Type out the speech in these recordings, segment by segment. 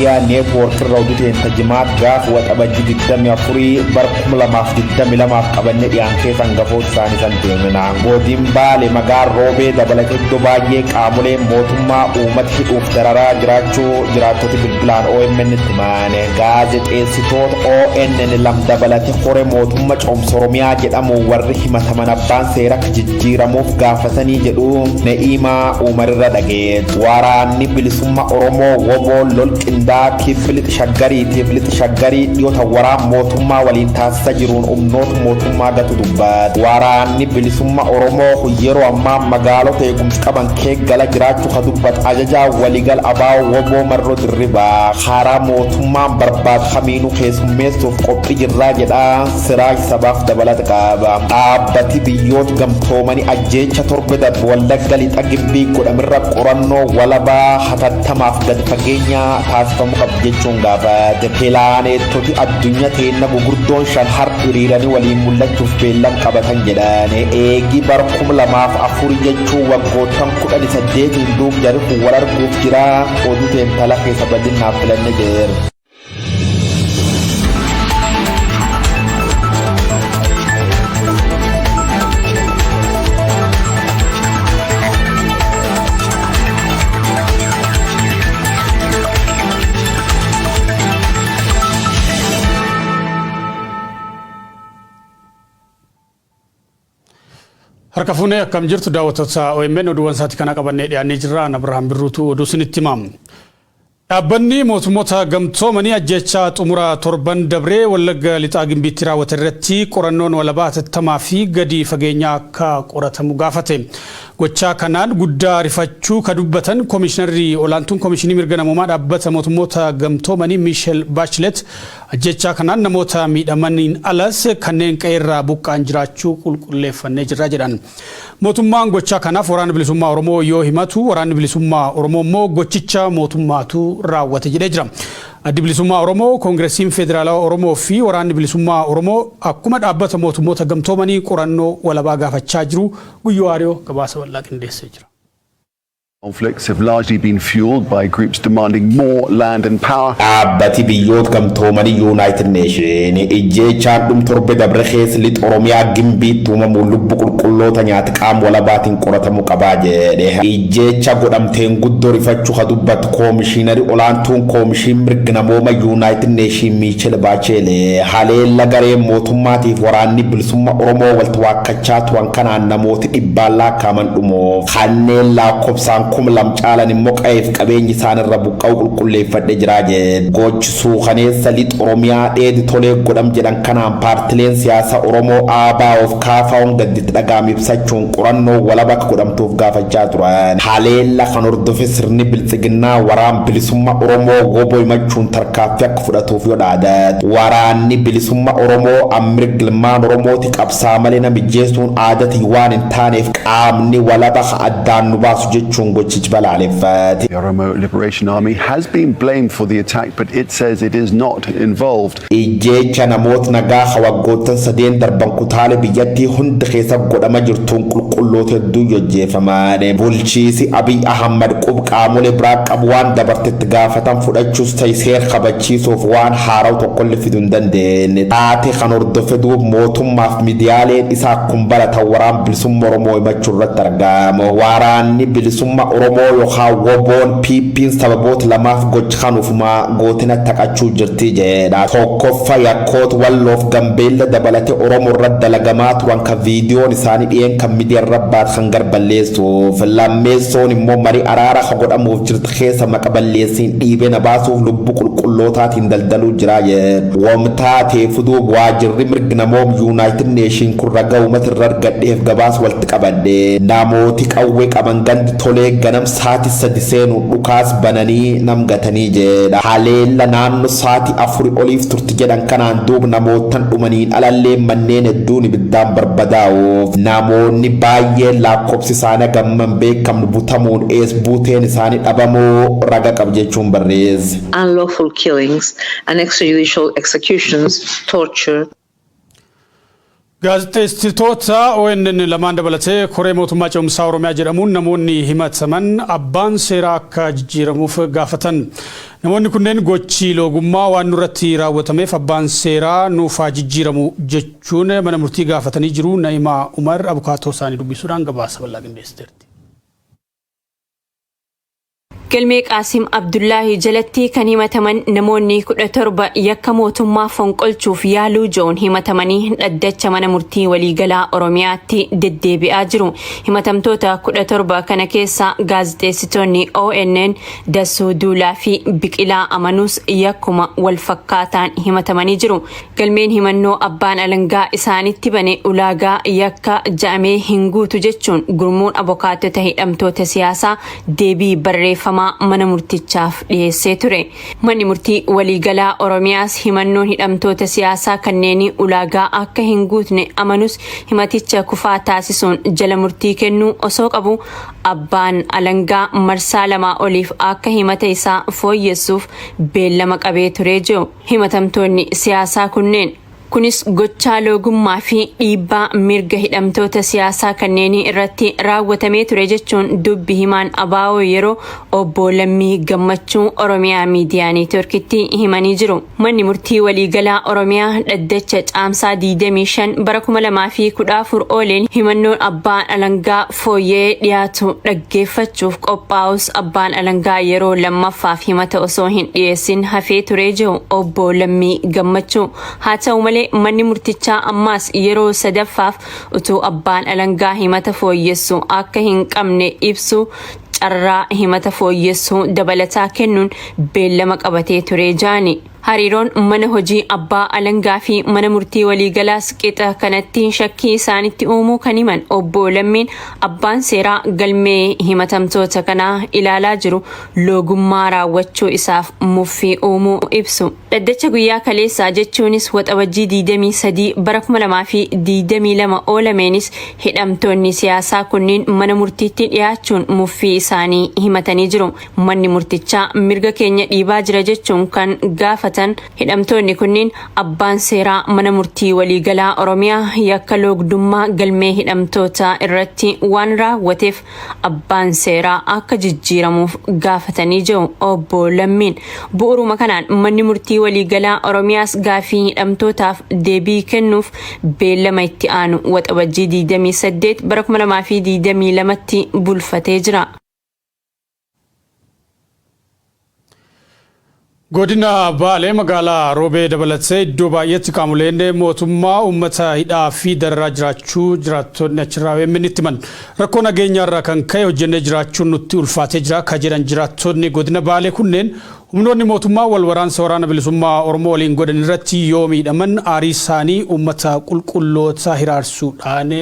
miidiyaa neetwoorkii irraa oduuteen tajimaat gaafa waxabajji 24 barkum lamaaf 22 qabanne dhiyaankee sangafoota isaanii san deemina. Godin Baale magaan roobee dabalatee iddoo baay'ee qaamolee mootummaa uummata hidhuuf dararaa jiraachuu jiraattota bilbilaan OMN itti maane. Gaazexeessitoota ONN lam dabalatee hore mootummaa coomsa Oromiyaa jedhamu warri himataman abbaan seera jijjiiramuuf gaafatanii jedhu Ne'imaa Umarirra dhagee. Waraanni bilisummaa Oromoo WBO lol qindaa Kiflixa Shaggarii dhiyoota waraan mootummaa waliin taasisaa jiruun humnoota mootummaa gatu dubbat. Waraanni bilisummaa Oromoo yeroo ammaa magaalota eegumsi qaban keeggala jiraachuu ka dubbat ajajaa waliigal abaa WBO Marroo Dirribaa haaraa mootummaan barbaadu kamiinuu keessummeessuuf qophii jirraa jedha Siraaj sabaaf dabalata qaba. Dhaabbati biyyoota gamtoomanii ajjeecha torbe darbu Wallagga lixa gimbii godhamirra qorannoo walabaa hatattamaaf gadi fageenya taasifamu qabu jechuun gaafate. Pilaaneetoti addunyaa teenna gugurdoon shan har hiriiranii waliin mul'achuuf beellam qabatan jedhan. Eegi bara 2004 jechuun waggoottan 18 duub jarri wal arguuf jira oduu teentala keessa bal'innaaf filanne jira. Harka fuunee akkam jirtu daawwattoota OMN oduuwwan isaatti kana qabannee dhiyaannee jirra. Abrahaam Birruutu oduu isinitti hima. Dhaabbanni mootummoota gamtoomanii ajjeechaa xumura torban dabree Wallagga lixaa gimbiitti raawwate irratti qorannoon walabaa hatattamaa fi gadi fageenyaa akka qoratamu gaafate. Gochaa kanaan guddaa rifachuu ka dubbatan Komishinarri Olaantuun Komishinii Mirga Namummaa dhaabbata mootummoota gamtoomanii Michel Bachelet ajjeechaa kanaan namoota miidhamaniin alas kanneen qe'eerraa buqqaan jiraachuu qulqulleeffannee jirra jedhan. Mootummaan gochaa kanaaf waraana bilisummaa Oromoo yoo himatu waraanni bilisummaa Oromoo immoo gochicha mootummaatu raawwate jedhee jira. Addi bilisummaa Oromoo Koongiresiin Federaalawaa Oromoo fi waraanni bilisummaa Oromoo akkuma dhaabbata mootummoota gamtoomanii qorannoo walabaa gaafachaa jiru. Guyyoo Aariyoo gabaasa bal'aa qindeessee jira. Conflicts have largely been fueled by groups demanding more land and power. Dhaabbati biyyoota gamtoomanii United Nation ijjeechaan dhum torbe dabre keessa lixa Oromiyaa gimbiitti uumamuun lubbu qulqulloota nyaata qaama walabaatiin qoratamu qabaa jedhe. Ijjeecha godhamteen guddoo rifachuu ka dubbatu Koomishinarri Olaantuun Koomishin Mirga Namummaa United Nation Michel Bachelet haleella garee mootummaatiif waraanni bilisummaa Oromoo walitti waakkachaa turan kanaan namooti dhibbaan lakkaa'aman dhumoo kanneen lakkoofsaan kum caalan immoo qe'eef qabeenyi isaanirra buqqa'u qulqulleeffadhe jira jedhe. Gochi suukaneessa lixa Oromiyaa dheedi tolee godham jedhan kanaan paartileen siyaasa Oromoo ABO of kaafaa'uun gadditti dhagaame ibsachuun qorannoo walaba godhamtuuf gaafachaa turan. Haleella kan hordofe sirni biltsiginnaa waraan bilisummaa Oromoo WBO himachuun tarkaaffii akka fudhatuuf yoo dhaadat. Waraanni bilisummaa Oromoo mirga ilmaan Oromooti qabsaa malee namijjeessuun aadatii waan hin taaneef qaamni walaba addaan nu baasu jechuun The Oromo Liberation Army has been blamed for the attack, but it says it is not involved. Ijjeecha namoota nagaa waggoottan sadeen darban kutaalee biyyattii hunda keessa godhama jirtuun qulqulloota hedduu hojjeefaman. Bulchiisi Abiy Ahmad qaamolee biraa qabu waan dabartetti gaafatan fudhachuus ta'e seera kabachiisuuf waan haaraa tokkollee fiduu hin dandeenye. Taatee kan hordofe duub mootummaaf miidiyaaleen isaa akkuma baratan waraan bilisummaa Oromoo himachuu irratti argama. Waraanni bilisummaa Oromoo yookaan WBO'n PP'n sababoota lamaaf gocha kanuufuma gootina taqachuu jirti jedha. Tokkoffaa yakkoota walloof gambeella dabalatee Oromoo irratti dalagamaa turan kan viidiyoon isaanii dhiyeen kan miidiyaa irra baat kan garballeessuuf. Lammeessoon immoo marii araara kan godhamuuf jirti keessa maqa balleessiin dhiibee na baasuuf lubbuu qulqullootaatiin daldaluu jira jedha. Wamtaa teefuduu waajirri mirga namoomaa United Nation kun ragaa uummata irra argadheef gabaas walitti qabadhe. Namooti qawwee qaban gandi tolee ganam saati sadi seenuun dhukaas bananii nam gatanii jedha. Haleella naannoo saati 4 oliif turti jedhan kanaan duub namootan dhumaniin alallee manneen hedduun ibiddaan barbadaa'uuf. Namoonni baay'een lakkoofsi isaanii gamman beekamu butamuun ees buuteen isaanii dhabamuu raga qab jechuun barreesse. Unlawful killings and extrajudicial executions, torture. Gaazexeessitoota ONN lamaan dabalatee koree mootummaa ce'umsaa Oromiyaa jedhamuun namoonni himataman abbaan seeraa akka jijjiiramuuf gaafatan. Namoonni kunneen gochii loogummaa waan nurratti raawwatameef abbaan seeraa nuuf haa jijjiiramu jechuun mana murtii gaafatanii jiru. Na'imaa Umar abukaatoo isaanii dubbisuudhaan gabaasa bal'aa qindeessiteerti. Galmee Qaasim Abdullaahi jalatti kan himataman namoonni 17 yakka mootummaa fonqolchuuf yaaluu joon himatamanii dhaddacha mana murtii waliigalaa Oromiyaatti deddeebi'aa jiru. Himatamtoota 17 kana keessa gaazexeessitoonni ONN Dassuu Duulaa fi Biqilaa Amanuus yakkuma wal fakkaataan himatamanii jiru. Galmeen himannoo abbaan alangaa isaanitti bane ulaagaa yakka ja'amee hin guutu jechuun gurmuun abokaattota hidhamtoota siyaasaa deebii barreeffamaa mana murtichaaf dhiyeessee ture. Manni murtii waliigalaa Oromiyaas himannoon hidhamtoota siyaasaa kanneen ulaagaa akka hin guutne amanus himaticha kufaa taasisuun jala murtii kennuu osoo qabu abbaan alangaa marsaa lamaa oliif akka himata isaa fooyyessuuf beellama qabee ture jiru. Himatamtoonni siyaasaa kunneen kunis gochaa loogummaa fi dhiibbaa mirga hidhamtoota siyaasaa kanneen irratti raawwatamee ture jechuun dubbi himaan ABO yeroo obbo Lammii Gammachuu Oromiyaa Miidiyaa Neetworkitti himanii jiru. Manni murtii waliigalaa Oromiyaa dhaddacha caamsaa 25 bara 2014 ooleen himannoon abbaan alangaa fooyyee dhiyaatu dhaggeeffachuuf qophaa'us abbaan alangaa yeroo lammaffaaf himata osoo hin dhiyeessin hafee ture jiru obbo Lammii Gammachuu. Haa ta'u malee manni murtichaa ammaas yeroo sadaffaaf utuu abbaan alangaa himata fooyyessu akka hin qabne ibsu carraa himata fooyyessu dabalataa kennuun beellama qabatee ture jaani. Hariiroon mana hojii abbaa alangaa fi mana murtii waliigalaas qixa kanatti shakkii isaanitti uumuu kan himan obbo Lammiin abbaan seeraa galmee himatamtoota kanaa ilaalaa jiru loogummaa raawwachuu isaaf muffii uumuu ibsu. Dhaddacha guyyaa kaleessaa jechuunis waxabajjii 23 bara 2022 oolameenis hidhamtoonni siyaasaa kunniin mana murtiitti dhiyaachuun muffii isaanii himatanii jiru. Manni murtichaa mirga keenya dhiibaa jira jechuun kan gaafa hidhamtoonni kunniin abbaan seeraa mana murtii waliigalaa Oromiyaa yakka loogdummaa galmee hidhamtoota irratti waan raawwateef abbaan seeraa akka jijjiiramuuf gaafatanii jiru obbo Lammiin. Bu'uuruma kanaan manni murtii waliigalaa Oromiyaas gaafii hidhamtootaaf deebii kennuuf beellama itti aanu waxabajjii 28 bara 2022tti bulfatee jira. Godina Baalee magaalaa Roobee dabalatee iddoo baay'eetti qaamoleen mootummaa uummata hidhaa fi dararaa jiraachuu jiraattonni achirraa itti himan. Rakkoo nageenyaarraa kan ka'e hojjennee jiraachuun nutti ulfaatee jira kan jedhan jiraattonni godina Baalee kunneen humnoonni mootummaa wal waraansa waraana bilisummaa Oromoo waliin godhan irratti yoo miidhaman aarii isaanii uummata qulqulloota hiraarsuudhaan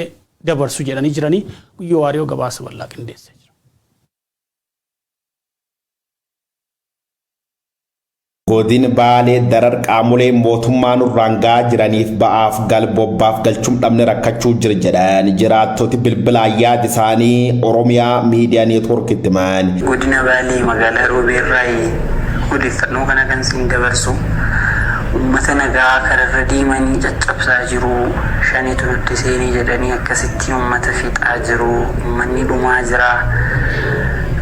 dabarsu jedhanii jiranii guyyoo waariyoo gabaasa bal'aa qindeesse. Godina Baalee darar qaamolee mootummaa nurraan gahaa jiraniif ba'aaf galbobbaaf galchuun dhabne rakkachuu jira jedhan jiraattoti bilbilaa yaada isaanii Oromiyaa Miidiyaa Neetworkitti himan. Godina Baalee magaalaa Roobeerraa odeeffannoo kana kan siin dabarsu uummata nagaa kararra deemanii caccabsaa jiru. Shaniitu nutti seenii jedhanii akkasitti uummata fixaa jiru. Uummanni dhumaa jira.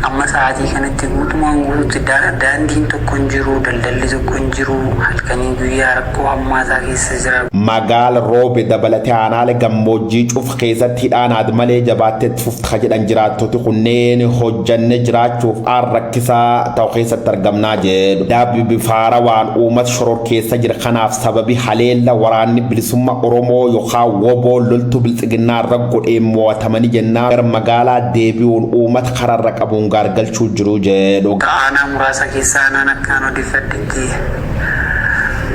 Amma sa'aatii kanatti guutumaan guutuutti daandiin tokko hin jiru, daldalli tokko hin jiru, halkanii guyyaa rakkoo hammaataa keessa jira. Magaala Roobee dabalatee aanaalee gammoojjii cufa keessatti hidhaan malee jabaatteetti fufta jedhan jiraattoti kunneen hojjanne jiraachuuf aan rakkisaa ta'u keessatti argamnaa jedhu. Dabbi bifaara waan uummata shoror keessa jira kanaaf sababi haleella waraanni bilisummaa Oromoo yookaan woboo loltuu bilxiginnaa irra godhee mo'atamanii jennaan gara magaalaa deebi'uun uummata kararra qabuun gargalchuu jiru jedhu. Aanaa muraasa keessaa aanaan akkaan odeeffadhetti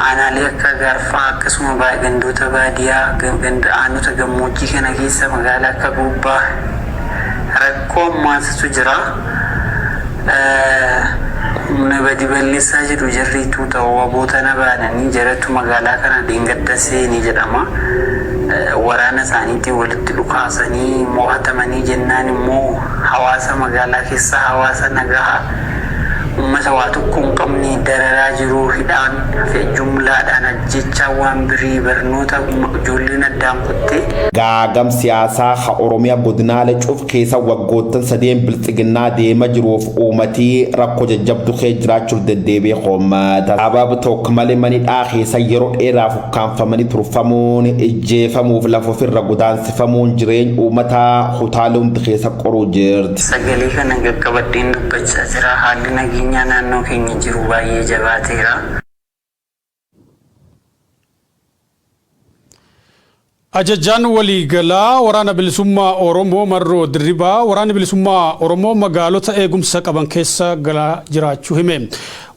aanaalee akka Gaarfaa akkasuma gandoota baadiyyaa aanota gammoojjii kana keessa magaalaa akka Gubbaa rakkoo ammaasatu jira. Humna badi balleessaa jedhu jarriituu ta'uu waboota na baananii jaratu magaalaa kana dheengadda seenii jedhama. Waraana isaaniitiin walitti dhukaasanii mo'atamanii jennaan immoo hawaasa magaalaa keessa hawaasa nagaa ummata waa tokko hin qabne dararaa jiru hidhaan fi jumlaadhaan ajjechaa waan birii barnoota ijoolleen addaan kutte. Gaagam siyaasaa ha Oromiyaa godinaalee cuuf keessa waggoottan sadeen bilxiginnaa deema jiruuf uummatii rakkoo jajjabduu kee jiraachuuf deddeebi'ee qommata. Sababa tokko malee manidhaa keessa yeroo dheeraaf ukkaanfamanii turfamuun ijjeefamuuf lafa ofirra godaansifamuun jireenya uummataa kutaalee hundi keessa qoruu jirti. Sagalee kana gaggabadheen dubbachaa jira. Haalli nageenyaa naannoo keenya jiru baay'ee jabaateera. Ajajaan waliigalaa waraana bilisummaa Oromoo Marroo Dirribaa waraana bilisummaa Oromoo magaalota eegumsa qaban keessa galaa jiraachuu hime.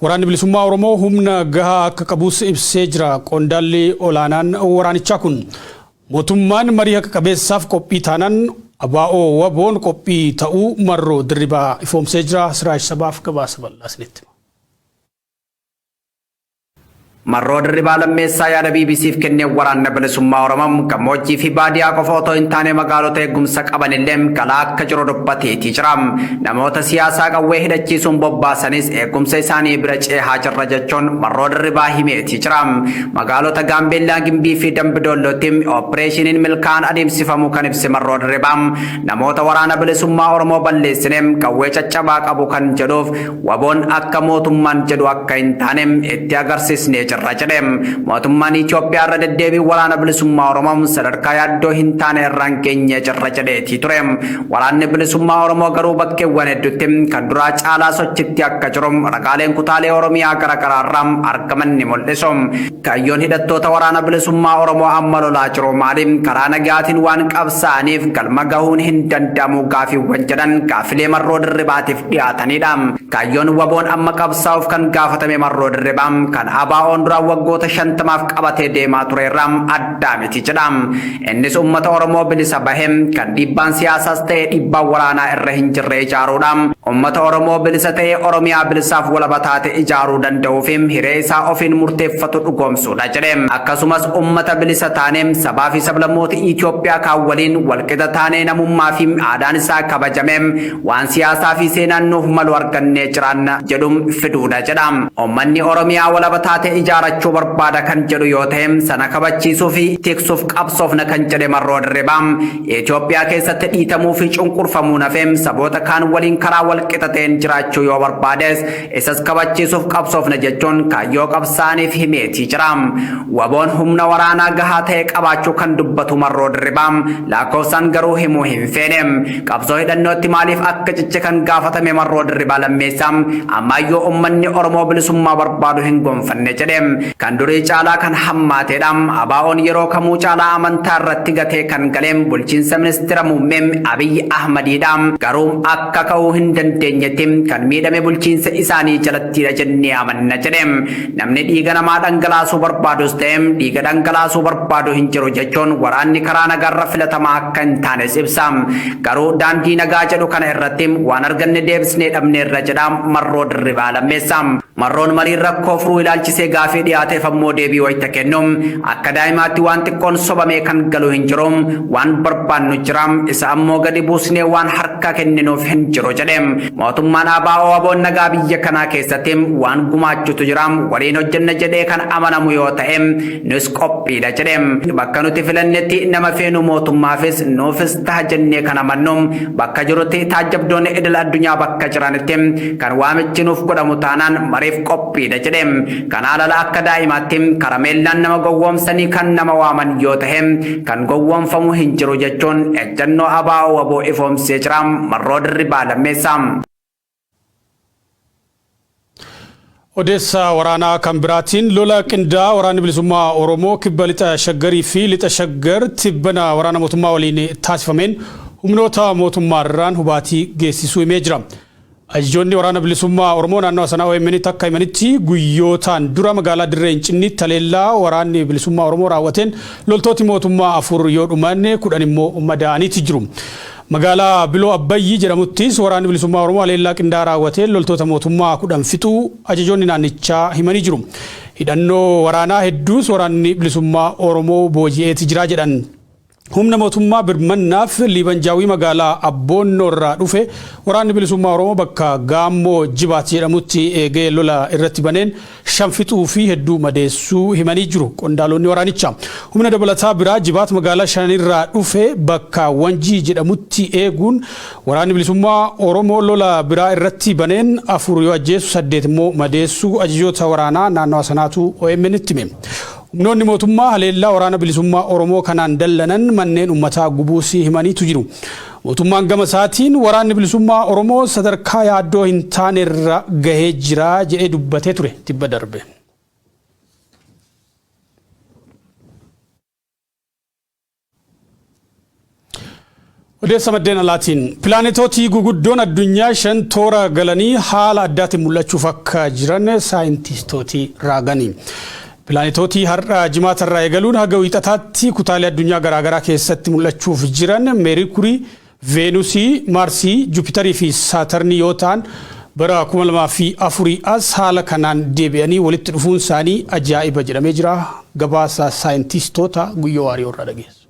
Waraanni bilisummaa Oromoo humna gahaa akka qabuus ibsee jira. Qondaalli olaanaan waraanichaa kun mootummaan marii akka qabeessaaf qophii taanaan abaa'oo waboon qophii ta'uu Marroo Dirribaa ifoomsee jira. Siraaj Sabaaf gabaasa bal'aasnetti. Marroo Dirribaa lammeessaa yaada BBCf kennee waraanni bilisummaa Oromoo gammoojjii fi baadiyyaa qofa otoo hin taane magaalota eegumsa qaban illee galaa akka jiru dubbateetii jira. Namoota siyaasaa qawwee hidhachiisuun bobbaasanis eegumsa isaanii bira ceehaa jirra jechuun Marroo Dirribaa himeetii jira. Magaalota Gaambeellaa, Gimbii fi Dambidoollootti oopereeshiniin milkaa'aan adeemsifamu kan ibse Marroo Dirribaa namoota waraana bilisummaa Oromoo balleessine qawwee caccabaa qabu kan jedhuuf waboon akka mootummaan jedhu akka hin taane itti agarsiisnee jira. Mootummaan Itoophiyaa irra deddeebii waraana bilisummaa Oromoo sadarkaa yaaddoo hin taane irraan geenye jirra jedheetii ture. Waraanni bilisummaa Oromoo garuu bakkeewwan hedduutti kan duraa caalaa sochitti akka jiru ragaaleen kutaalee Oromiyaa garaagaraa irraa argaman ni mul'isu. Kaayyoon hidhattoota waraana bilisummaa Oromoo amma lolaa jiru maali? Karaa nagaatiin waan qabsaa'aniif galma gahuun hin danda'amu gaafiiwwan jedhan gaafilee Marroo Dirribaatiif dhiyaatanidha. Kaayyoon waboon amma qabsaa'uuf kan gaafatame Marroo Dirribaa kan abaa'oon dura waggoota 50 qabatee deemaa ture irraa adda miti jedha. Innis uummata Oromoo bilisa bahe kan dhiibbaan siyaasaas ta'e dhiibbaan waraanaa irra hin jirre ijaaruudha. Uummata Oromoo bilisa ta'e Oromiyaa bilisaaf walaba taate ijaaruu danda'uuf hiree isaa ofiin murteeffatu dhugoomsuudha jedhe. Akkasumas uummata bilisa taane sabaa fi sablammoota Itoophiyaa kaan waliin walqixa taane namummaa fi aadaan isaa kabajame waan siyaasaa fi seenaan nuuf malu argannee jiraanna jedhuun fiduudha jedha. Uummanni Oromiyaa walaba taate ijaarachuu barbaada kan jedhu yoo ta'e sana kabachiisuu fi tiksuuf qabsoofna kan jedhe Marroo Dirribaa Itoophiyaa keessatti dhiitamuu fi cunqurfamuu nafeem saboota kaan waliin karaa walqixa ta'een jiraachuu yoo barbaades isas kabachiisuuf qabsoofna jechuun kaayyoo qabsaaniif himeetii jira. Waboon humna waraanaa gahaa ta'e qabaachuu kan dubbatu Marroo Dirribaa lakkoofsaan garuu himuu hin feene. Qabsoo hidhannootti maaliif akka ciche kan gaafatame Marroo Dirribaa lammeessaa ammayyoo uummanni Oromoo bilisummaa barbaadu hin gonfanne jedhe. Kan durii caalaa kan hammaateedha. Abaa'oon yeroo kamuu caalaa amantaa irratti gatee kan galeem bulchiinsa ministeera muummee Abiyyi Ahmadiidha. Garuu akka ka'uu hin dandeenyetti kan miidhame bulchiinsa isaanii jalattiidha jennee amanna jedhe. Namni dhiiga namaa dhangalaasuu barbaadus ta'e dhiiga dhangalaasuu barbaadu hin jiru jechuun waraanni karaa nagaarra filatamaa akka hin taanes ibsa. Garuu daandii nagaa jedhu kana irratti waan arganne deebisnee dhabne irra jedha Marroo Dirribaa lammeessa. Marroon marii rakkoo furuu ilaalchisee gaafii dhiyaateef ammoo deebii wayita kennu akka daa'imaatti waan xiqqoon sobamee kan galu hin jiru waan barbaannu jira isa ammoo gadi buusnee waan harka kenninuuf hin jiru jedhe. Mootummaan abaa'oo waboon nagaa biyya kanaa keessatti waan gumaachutu jira waliin hojjenna jedhee kan amanamu yoo ta'e nus qophiidha jedhe. Bakka nuti filannetti nama feenu mootummaafis nuufis ta'a jennee kan amannu bakka jirutti taajjabdoonni idil addunyaa bakka jiranitti kan waamichi nuuf godhamu taanaan mariif qophiidha jedhe. Kana lala akka daa'imaatti karameellaan nama gowwoomsanii kan nama waaman yoo ta'e kan gowwoomfamu hin jiru jechuun ejjannoo abaa'oo waboo ifoomsee jira Marroo Dirribaa lammeessa. Odeessa waraanaa kan biraatiin lola qindaa waraanni bilisummaa Oromoo kibba lixa shaggarii fi lixa shaggar tibbana waraana mootummaa waliin taasifameen humnoota mootummaarraan hubaatii geessisuu himee jira. Ajajoonni waraana bilisummaa Oromoo naannoo sanaa OMN takka himanitti guyyootaan dura magaalaa Dirree Hincinni taleellaa waraanni bilisummaa Oromoo raawwateen loltooti mootummaa 4 yoo dhumanne 10 immoo madaa'aniiti jiru. Magaalaa Biloo Abbayyi jedhamuttis waraanni bilisummaa Oromoo haleellaa qindaa raawwateen loltoota mootummaa 10 fixuu ajajoonni naannichaa himanii jiru. Hidhannoo waraanaa hedduus waraanni bilisummaa Oromoo booji'eeti jira jedhan. humna mootummaa birmannaaf liibanjaawii magaalaa Abboonnoo irraa dhufe waraanni bilisummaa Oromoo bakka Gaammoo Jibaat jedhamutti eegee lola irratti baneen shanfixuu fi hedduu madeessuu himanii jiru qondaalonni waraanichaa. Humna dabalataa biraa Jibaat magaalaa Shanirraa dhufe bakka Wanjii jedhamutti eeguun waraanni bilisummaa Oromoo lola biraa irratti baneen 4 yoo ajjeesu 8 immoo madeessuu ajajoota waraanaa naannoo sanaatu OMN itti hime. Humnoonni mootummaa haleellaa waraana bilisummaa Oromoo kanaan dallanan manneen uummataa gubuusii himaniitu jiru. Mootummaan gama isaatiin waraanni bilisummaa Oromoo sadarkaa yaaddoo hin taane irra gahee jira jedhee dubbatee ture tibba darbe. Odeessa maddeen alaatiin pilaanetootii guguddoon addunyaa 5 toora galanii haala addaatiin mul'achuuf akka jiran saayintiistootii raaganii. Pilaanetootii har'a jimaatarraa eegaluun haga wiixataatti kutaalee addunyaa garaagaraa keessatti mul'achuuf jiran Meerikurii, Veenusii, Maarsii, Jupitarii fi Saatarnii yoo ta'an bara 2004 as haala kanaan deebi'anii walitti dhufuun isaanii ajaa'iba jedhamee jira. Gabaasa saayintistoota Guyyoo Waariyoo irraa dhageessu.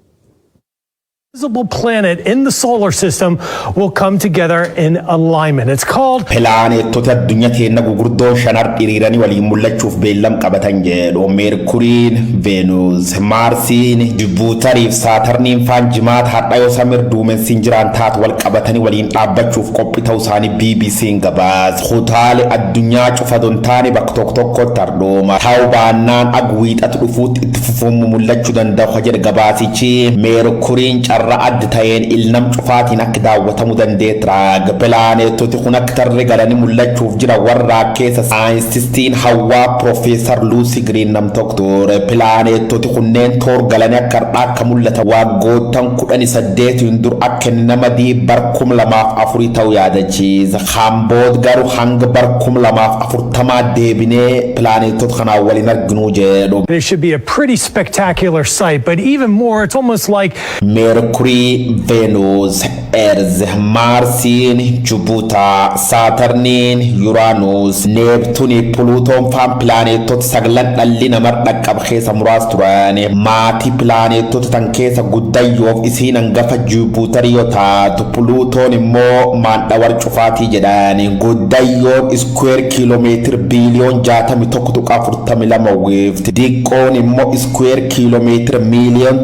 Visible planet in the solar system will come together in alignment. It's called Pilaanetota addunyaa teenya gugurdoon shanar dhiriiranii waliin mul'achuuf beellam qabatan jedhu Meerkuriin, Veenus, Maarsiin, Jupitarii fi Saatarniin faan jimaata har'a yoo samir duumessi jiraan taatu wal qabatanii waliin dhaabbachuuf qophii ta'uu isaanii BBC'n gabaase. Kutaalee addunyaa cufa dontaanii bakka tokkotti ardooma. Ta'uu baannaan agwiixatu dhufuutti itti fufuun mul'achuu danda'u jedhe gabaasichi. Meerkuriin irra adda ta'een ilnam cufaatiin akka daawwatamuu dandeetira. Pilaanetoti kun akka tarree galanii mul'achuuf jira warra keessa saayintistiin Hawwaa Profeesar Luusii Giriin nam tokko. Pilaanetoti kunneen toor galanii akka mul'atan waggoottan 18 dur akka nama bar 2004 ta'uu yaadachiisa. Hambood garuu hanga bar 2040 deebinee pilaanetota kanaan waliin arginuu jedhu. It should be a pretty spectacular sight, but even more, it's almost like Mercury, Venus, Earth, Marsin, Jupiter, Saturnin, Uranus, Neptune, Pluton faan pilaanetota saglan dhalli namaa dhaqqab keessa muraas turan. Maatii pilaanetota tan keessa guddayyoof isiin hangafa Jupiter yoo taatu, Pluton immoo maandhawar cufaatii jedhan. Guddayyoon square kiiloomeetira biliyoon 61.42 weefti. Diqqoon immoo square kiiloomeetira miiliyoon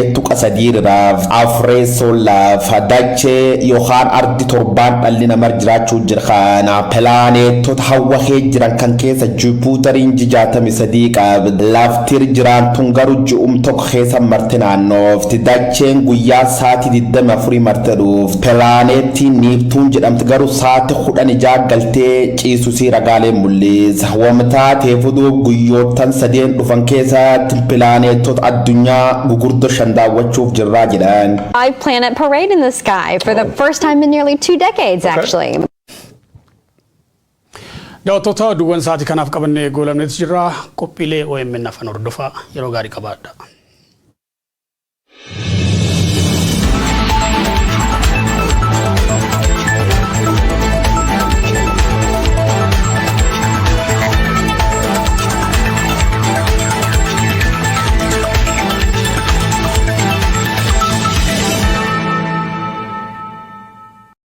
1,188.3 afreessoo lafa dachee yookaan ardi torbaan dhalli namaa jiraachuu jira. Pilaanetota hawwa kee jiran kan keessa Jupitariin 63 qabdi. Laftir jiraantuun garuu ji'um tokko keessa marte naannoofti. Dacheen guyyaa sa'aatii 24 marte dhuufti. Pilaanetiin Niiptuun jedhamti garuu sa'aatii 16 galtee ciisusii ragaalee mul'isa. Wamtaa teefuduu guyyoottan 3 dhufan keessatti pilaanetota addunyaa gugurdoo 5 daawwachuuf jirraa jedhan. 5-planet parade in the sky for the first time in nearly 2 decades, actually. Daawwattoota oduuwwan sa'aatii kanaaf qabannee goolabneetu jirra. Qophiilee OMN afaan hordofaa yeroo gaarii qabaadha.